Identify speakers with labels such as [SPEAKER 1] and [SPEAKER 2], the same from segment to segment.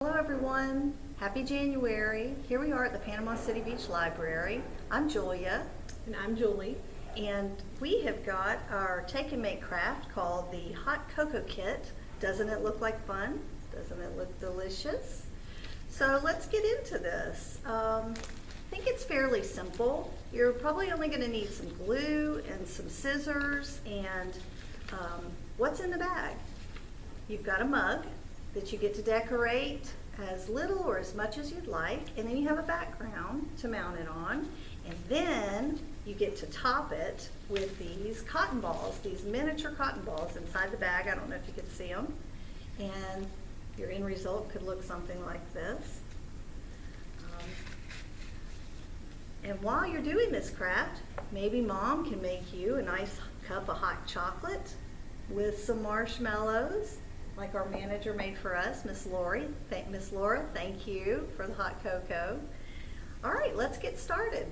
[SPEAKER 1] Hello everyone, happy January. Here we are at the Panama City Beach Library. I'm Julia.
[SPEAKER 2] And I'm Julie.
[SPEAKER 1] And we have got our take and make craft called the Hot Cocoa Kit. Doesn't it look like fun? Doesn't it look delicious? So let's get into this. I think it's fairly simple. You're probably only going to need some glue and some scissors and what's in the bag? You've got a mug that you get to decorate as little or as much as you'd like, and then you have a background to mount it on, and then you get to top it with these cotton balls, these miniature cotton balls inside the bag. I don't know if you can see them, and your end result could look something like this. And while you're doing this craft, maybe mom can make you a nice cup of hot chocolate with some marshmallows, like our manager made for us, Miss Laura, thank you for the hot cocoa. All right, let's get started.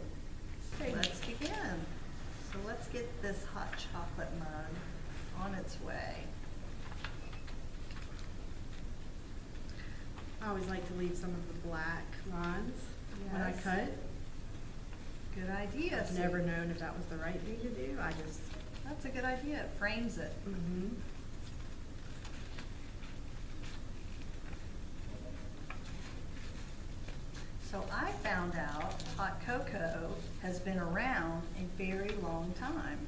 [SPEAKER 1] Okay, let's begin. So let's get this hot chocolate mug on its way.
[SPEAKER 2] I always like to leave some of the black lines when I
[SPEAKER 1] Yes.
[SPEAKER 2] cut.
[SPEAKER 1] Good idea.
[SPEAKER 2] I've never known if that was the right thing to do.
[SPEAKER 1] That's a good idea. It frames it. So I found out hot cocoa has been around a very long time,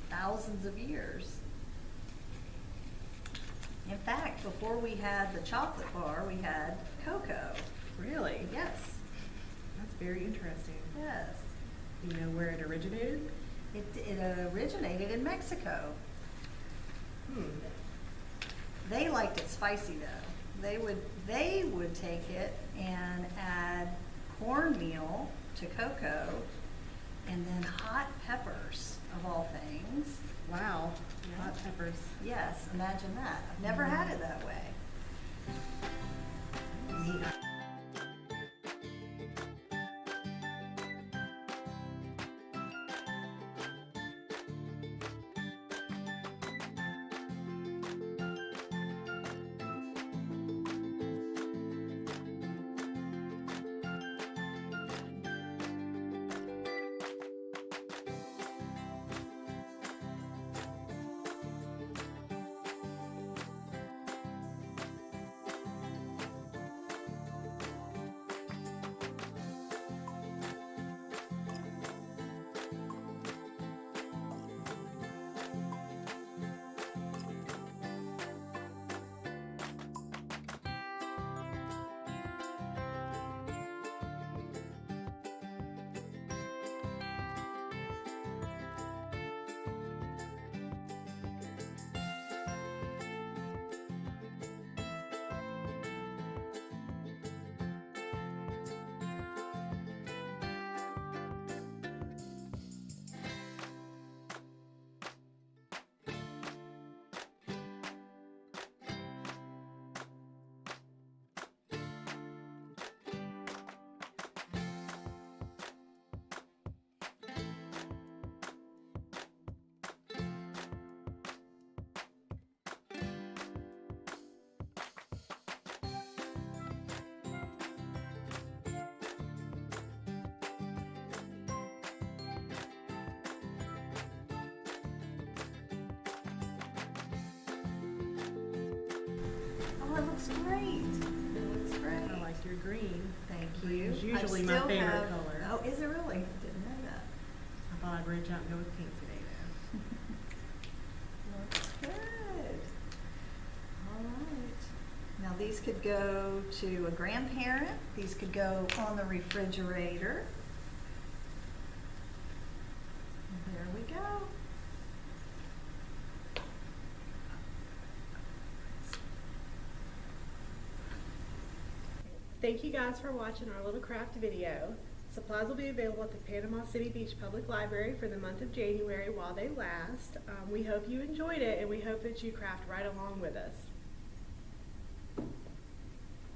[SPEAKER 1] thousands of years. In fact, before we had the chocolate bar, we had cocoa.
[SPEAKER 2] Really?
[SPEAKER 1] Yes,
[SPEAKER 2] That's very interesting.
[SPEAKER 1] yes.
[SPEAKER 2] Do you know where it originated?
[SPEAKER 1] It originated in Mexico.
[SPEAKER 2] Hmm.
[SPEAKER 1] They liked it spicy though. They would take it and add cornmeal to cocoa and then hot peppers of all things.
[SPEAKER 2] Wow.
[SPEAKER 1] Yeah.
[SPEAKER 2] Hot peppers.
[SPEAKER 1] Yes, imagine that. I've never had it that way. Neat. Oh, it looks great. It looks great.
[SPEAKER 2] I like your green.
[SPEAKER 1] Thank
[SPEAKER 2] Green
[SPEAKER 1] you.
[SPEAKER 2] is usually
[SPEAKER 1] I
[SPEAKER 2] my
[SPEAKER 1] still
[SPEAKER 2] favorite
[SPEAKER 1] have-
[SPEAKER 2] color.
[SPEAKER 1] Oh, is it really? Didn't know that.
[SPEAKER 2] I thought I'd branch out and go with pink today though.
[SPEAKER 1] Looks good. All right. Now these could go to a grandparent. These could go on the refrigerator. And there we go.
[SPEAKER 2] Thank you guys for watching our little craft video. Supplies will be available at the Panama City Beach Public Library for the month of January while they last. We hope you enjoyed it and we hope that you craft right along with us.